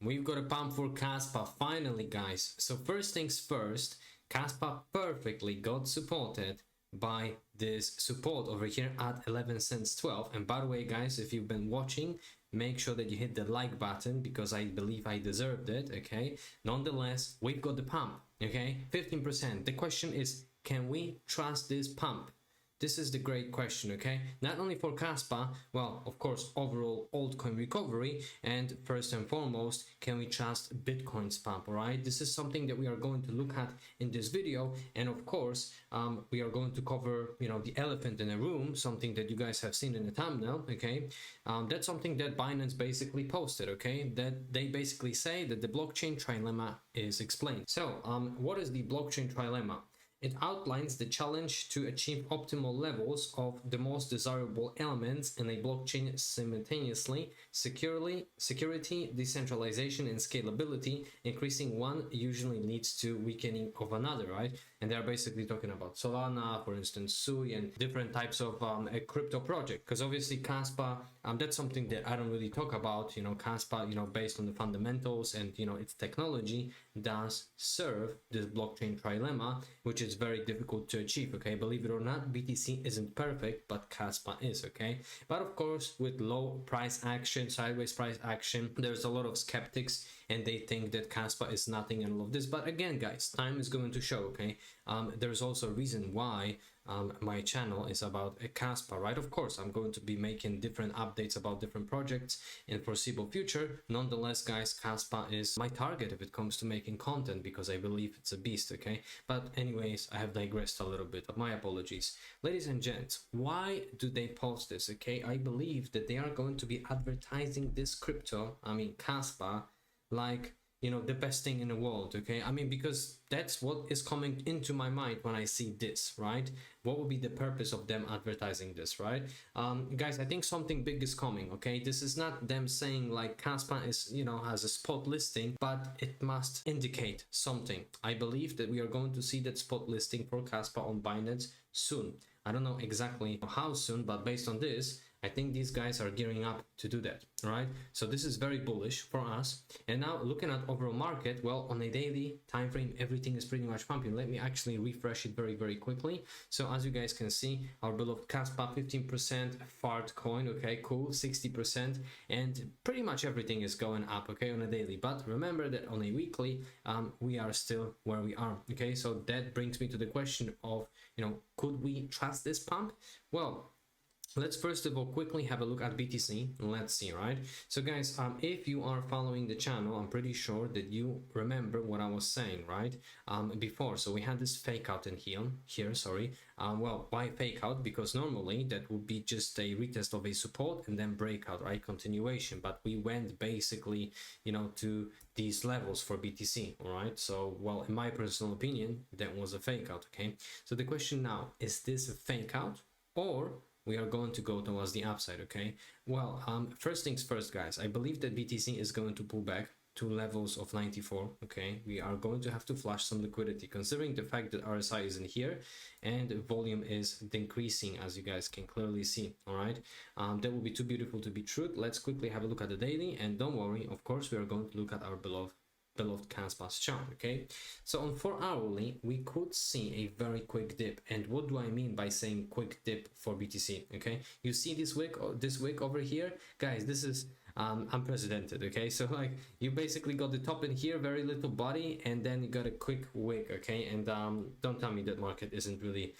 We've got a pump for Kaspa finally, guys. So first things first, Kaspa perfectly got supported by this support over here at 11 cents 12. And by the way, guys, if you've been watching, make sure that you hit the like button because I believe I deserved it. Okay, nonetheless, we've got the pump. Okay, 15%. The question is, can we trust this pump? This is the great question, okay? Not only for Kaspa, well, of course, overall altcoin recovery, and first and foremost, can we trust Bitcoin's pump, all right? This is something that we are going to look at in this video, and of course, we are going to cover, the elephant in the room, something that you guys have seen in the thumbnail, okay? That's something that Binance basically posted, okay? That they basically say that the blockchain trilemma is explained. So, what is the blockchain trilemma? It outlines the challenge to achieve optimal levels of the most desirable elements in a blockchain simultaneously, security, decentralization, and scalability. Increasing one usually leads to weakening of another, right? And they're basically talking about Solana, for instance, Sui, and different types of a crypto project. Because obviously Kaspa, that's something that I don't really talk about. Kaspa, based on the fundamentals and its technology, does serve this blockchain trilemma, which is very difficult to achieve. Okay, believe it or not, BTC isn't perfect, but Kaspa is. Okay, but of course, with low price action, sideways price action, there's a lot of skeptics and they think that Kaspa is nothing and all of this. But again, guys, time is going to show. Okay, there's also a reason why my channel is about Kaspa, right? Of course, I'm going to be making different updates about different projects in foreseeable future. Nonetheless, guys, Kaspa is my target if it comes to making content because I believe it's a beast, okay? But anyways, I have digressed a little bit. My apologies. Ladies and gents, why do they post this, okay? I believe that they are going to be advertising this crypto, Kaspa, like the best thing in the world, okay? Because that's what is coming into my mind when I see this, right? What would be the purpose of them advertising this, right? Guys, I think something big is coming, okay? This is not them saying like Kaspa is, has a spot listing, but it must indicate something. I believe that we are going to see that spot listing for Kaspa on Binance soon. I don't know exactly how soon, but based on this, I think these guys are gearing up to do that, right? So this is very bullish for us. And now looking at overall market, well, on a daily time frame, everything is pretty much pumping. Let me actually refresh it very, very quickly. So as you guys can see, our beloved Kaspa 15%, fart coin, okay, cool, 60%, and pretty much everything is going up, okay, on a daily. But remember that on a weekly, we are still where we are, okay? So that brings me to the question of, could we trust this pump? Well, let's first of all quickly have a look at BTC. Let's see, right? So guys, if you are following the channel, I'm pretty sure that you remember what I was saying, right? Before, so we had this fake out in here, sorry. Well, why fake out? Because normally that would be just a retest of a support and then breakout, right? Continuation, but we went basically, to these levels for BTC, all right? So, well, in my personal opinion, that was a fake out, okay? So the question now, is this a fake out or we are going to go towards the upside, okay? Well, first things first, guys, I believe that BTC is going to pull back to levels of 94, okay? We are going to have to flush some liquidity considering the fact that RSI is in here and volume is decreasing, as you guys can clearly see, all right? That will be too beautiful to be true. Let's quickly have a look at the daily, and don't worry, of course, we are going to look at our beloved Kaspa's chart, okay? So on 4 hourly, we could see a very quick dip. And what do I mean by saying quick dip for BTC, okay? You see this wick over here? Guys, this is unprecedented, okay? So like you basically got the top in here, very little body, and then you got a quick wick, okay? And don't tell me that market isn't really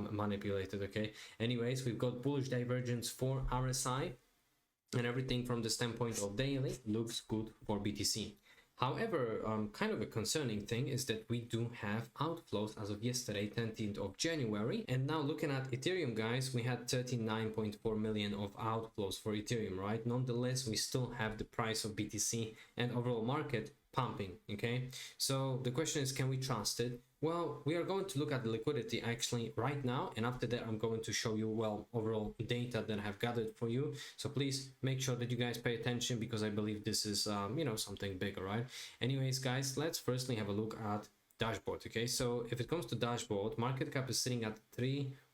manipulated, okay? Anyways, we've got bullish divergence for RSI, and everything from the standpoint of daily looks good for BTC. However, kind of a concerning thing is that we do have outflows as of yesterday, 10th of January. And now looking at Ethereum, guys, we had 39.4 million of outflows for Ethereum, right? Nonetheless, we still have the price of BTC and overall market pumping, okay? So the question is, can we trust it? Well, we are going to look at the liquidity actually right now, and after that I'm going to show you, well, overall data that I have gathered for you. So please make sure that you guys pay attention because I believe this is something bigger, right? Anyways, guys, let's firstly have a look at dashboard, okay? So if it comes to dashboard, market cap is sitting at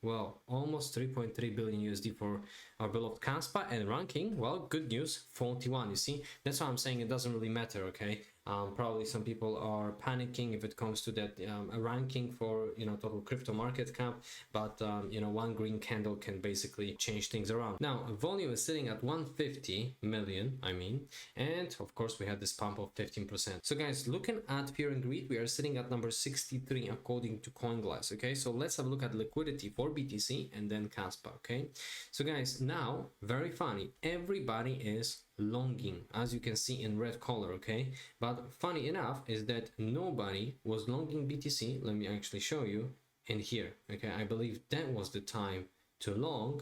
well, almost 3.3 billion USD for our beloved Kaspa, and ranking, well, good news, 41. You see, that's why I'm saying it doesn't really matter. Okay, probably some people are panicking if it comes to that a ranking for, you know, total crypto market cap, but you know, one green candle can basically change things around. Now volume is sitting at 150 million, I mean, and of course we had this pump of 15%. So guys, looking at fear and greed, we are sitting at number 63 according to CoinGlass. Okay, so let's have a look at liquidity for BTC and then Kaspa. Okay, so guys, now very funny, everybody is longing, as you can see in red color. Okay, but funny enough is that nobody was longing BTC. Let me actually show you in here. Okay, I believe that was the time to long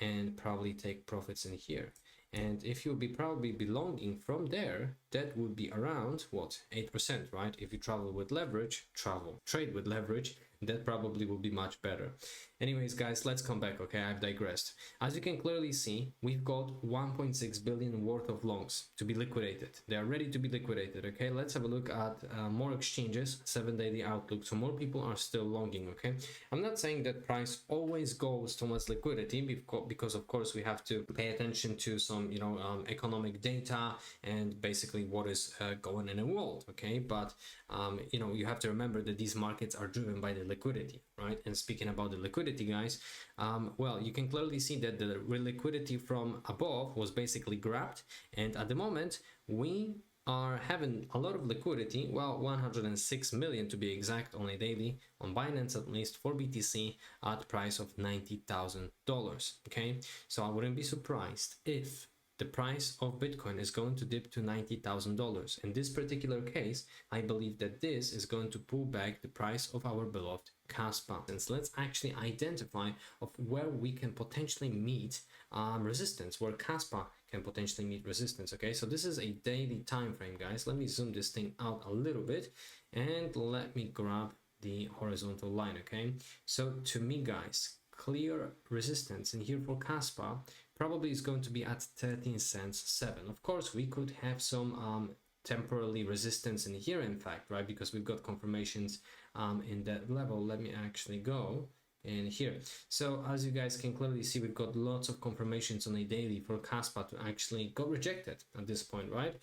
and probably take profits in here. And if you'll be probably belonging from there, that would be around what, 8%, right? If you travel with leverage, trade with leverage, that probably will be much better. Anyways, guys, let's come back. Okay, I've digressed. As you can clearly see, we've got 1.6 billion worth of longs to be liquidated. They are ready to be liquidated. Okay, let's have a look at more exchanges, 7-daily outlook. So more people are still longing. Okay, I'm not saying that price always goes towards liquidity, because of course we have to pay attention to some, you know, economic data and basically what is going in the world. Okay, but you know, you have to remember that these markets are driven by the liquidity, right? And speaking about the liquidity, guys, well, you can clearly see that the liquidity from above was basically grabbed, and at the moment we are having a lot of liquidity, well, 106 million to be exact on a daily on Binance, at least for BTC, at price of $90,000. Okay, so I wouldn't be surprised if the price of Bitcoin is going to dip to $90,000. In this particular case, I believe that this is going to pull back the price of our beloved Kaspa. And so let's actually identify of where we can potentially meet resistance, where Kaspa can potentially meet resistance. Okay, so this is a daily time frame, guys. Let me zoom this thing out a little bit and let me grab the horizontal line. Okay, so to me, guys, clear resistance in here for Kaspa probably is going to be at 13 cents 7. Of course, we could have some temporarily resistance in here, in fact, right? Because we've got confirmations in that level. Let me actually go in here. So as you guys can clearly see, we've got lots of confirmations on a daily for Kaspa to actually got rejected at this point, right?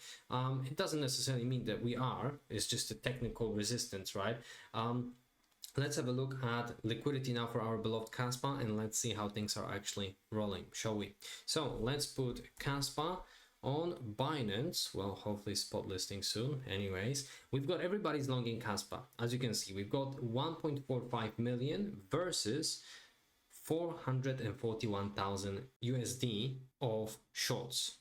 It doesn't necessarily mean that we are, it's just a technical resistance, right? Let's have a look at liquidity now for our beloved Kaspa, and let's see how things are actually rolling, shall we? So let's put Kaspa on Binance. Well, hopefully spot listing soon. Anyways, we've got everybody's longing Kaspa. As you can see, we've got 1.45 million versus 441,000 USD of shorts.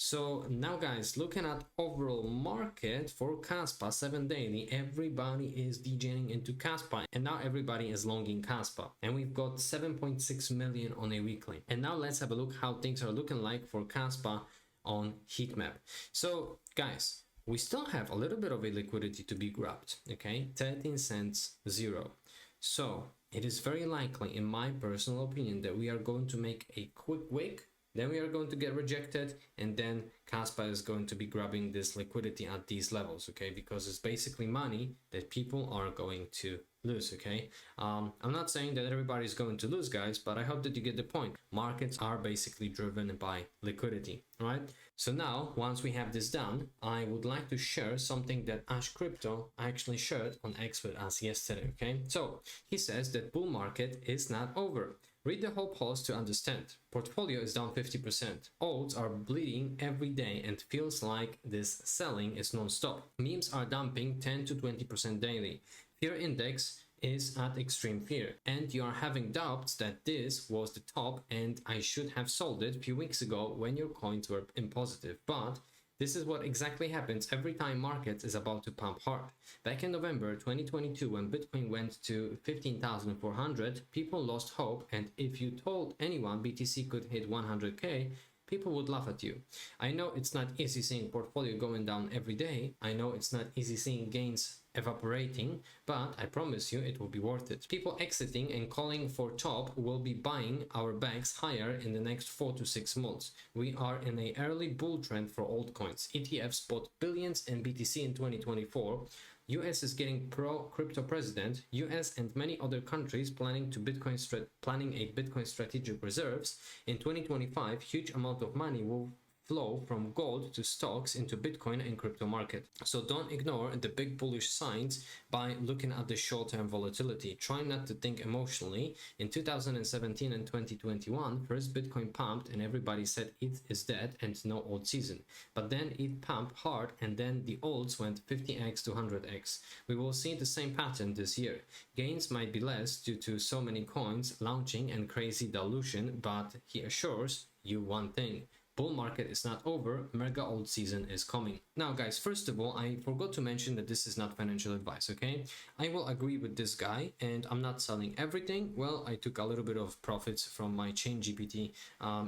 So now, guys, looking at overall market for Kaspa 7 daily, everybody is DJing into Kaspa, and now everybody is longing Kaspa, and we've got 7.6 million on a weekly. And now let's have a look how things are looking like for Kaspa on heat map. So guys, we still have a little bit of a liquidity to be grabbed. Okay, 13 cents 0. So it is very likely, in my personal opinion, that we are going to make a quick wick, then we are going to get rejected, and then Kaspa is going to be grabbing this liquidity at these levels. Okay, because it's basically money that people are going to lose. Okay, I'm not saying that everybody's going to lose, guys, but I hope that you get the point. Markets are basically driven by liquidity, right? So now, once we have this done, I would like to share something that Ash Crypto actually shared on X with us yesterday. Okay, so he says that bull market is not over. Read the whole post to understand. Portfolio is down 50%. Alts are bleeding every day and feels like this selling is non-stop. Memes are dumping 10 to 20% daily. Fear index is at extreme fear, and you are having doubts that this was the top and I should have sold it a few weeks ago when your coins were in positive. But this is what exactly happens every time market is about to pump hard. Back in November 2022, when Bitcoin went to 15,400, people lost hope, and if you told anyone BTC could hit 100k, people would laugh at you. I know it's not easy seeing portfolio going down every day. I know it's not easy seeing gains evaporating, but I promise you it will be worth it. People exiting and calling for top will be buying our bags higher in the next 4 to 6 months. We are in an early bull trend for altcoins. ETFs bought billions in BTC in 2024. US is getting pro-crypto president. US and many other countries planning a Bitcoin strategic reserves. In 2025, huge amount of money will flow from gold to stocks into Bitcoin and crypto market. So don't ignore the big bullish signs by looking at the short-term volatility. Try not to think emotionally. In 2017 and 2021, first Bitcoin pumped and everybody said it is dead and no alt season. But then it pumped hard and then the alts went 50x to 100x. We will see the same pattern this year. Gains might be less due to so many coins launching and crazy dilution, but he assures you one thing: bull market is not over, mega alt season is coming. Now guys, first of all, I forgot to mention that this is not financial advice, okay? I will agree with this guy and I'm not selling everything. Well, I took a little bit of profits from my ChainGPT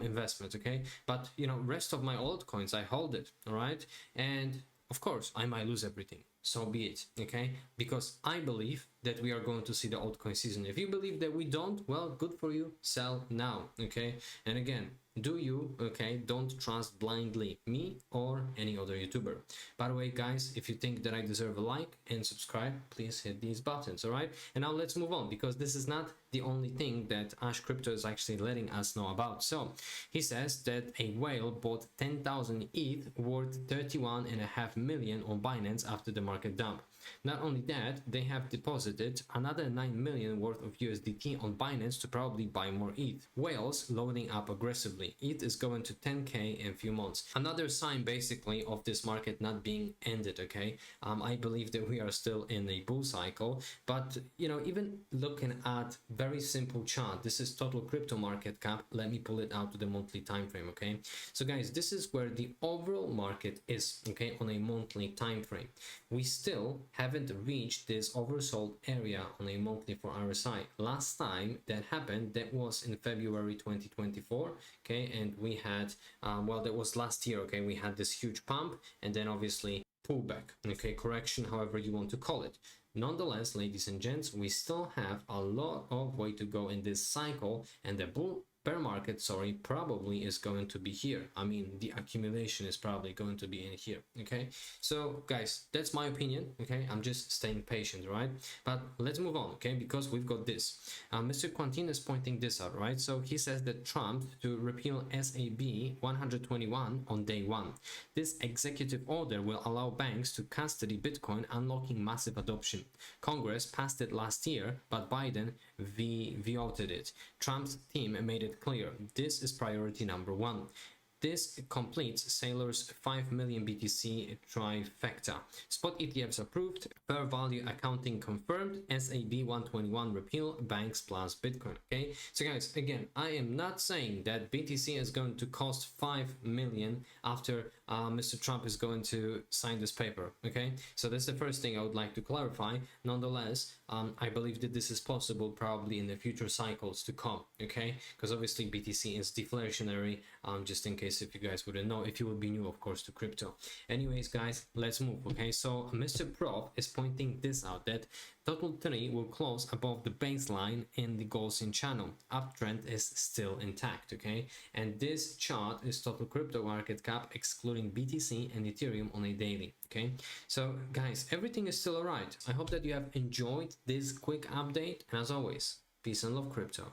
investment, okay? But you know, rest of my altcoins, I hold it, all right? And of course, I might lose everything. So be it, okay? Because I believe that we are going to see the altcoin season. If you believe that we don't, well, good for you, sell now, okay? And again, do you, okay? Don't trust blindly me or any other YouTuber. By the way, guys, if you think that I deserve a like and subscribe, please hit these buttons, all right? And now let's move on, because this is not the only thing that Ash Crypto is actually letting us know about. So he says that a whale bought 10,000 ETH worth 31.5 million on Binance after the market dump. Not only that, they have deposited another 9 million worth of USDT on Binance to probably buy more ETH. Whales loading up aggressively. ETH is going to 10k in a few months. Another sign basically of this market not being ended, okay? I believe that we are still in a bull cycle, but you know, even looking at very simple chart, this is total crypto market cap. Let me pull it out to the monthly time frame, okay? So guys, this is where the overall market is, okay, on a monthly time frame. We still haven't reached this oversold area on a monthly for RSI. Last time that happened, that was in February 2024, okay, and we had well, that was last year, okay, we had this huge pump and then obviously pullback, okay, correction, however you want to call it. Nonetheless, ladies and gents, we still have a lot of way to go in this cycle, and the bear market, sorry, probably is going to be here. I mean, the accumulation is probably going to be in here, okay? So guys, that's my opinion, okay? I'm just staying patient, right? But let's move on, okay? Because we've got this. Mr. Quantin is pointing this out, right? So he says that Trump to repeal SAB 121 on day one. This executive order will allow banks to custody Bitcoin, unlocking massive adoption. Congress passed it last year, but Biden vetoed it. Trump's team made it clear this is priority number one. This completes Sailor's 5 million BTC trifecta. Spot ETFs approved, fair value accounting confirmed, SAB 121 repeal, banks plus Bitcoin, okay? So guys, again, I am not saying that BTC is going to cost 5 million after Mr. Trump is going to sign this paper, okay? So that's the first thing I would like to clarify. Nonetheless, I believe that this is possible probably in the future cycles to come, okay? Because obviously BTC is deflationary, just in case if you guys wouldn't know, if you would be new, of course, to crypto. Anyways, guys, let's move, okay? So Mr. Prof is pointing this out, that total 3 will close above the baseline in the Gaussian channel. Uptrend is still intact, okay? And this chart is total crypto market cap excluding BTC and Ethereum on a daily, okay? So guys, everything is still alright. I hope that you have enjoyed this quick update, and as always, peace and love crypto.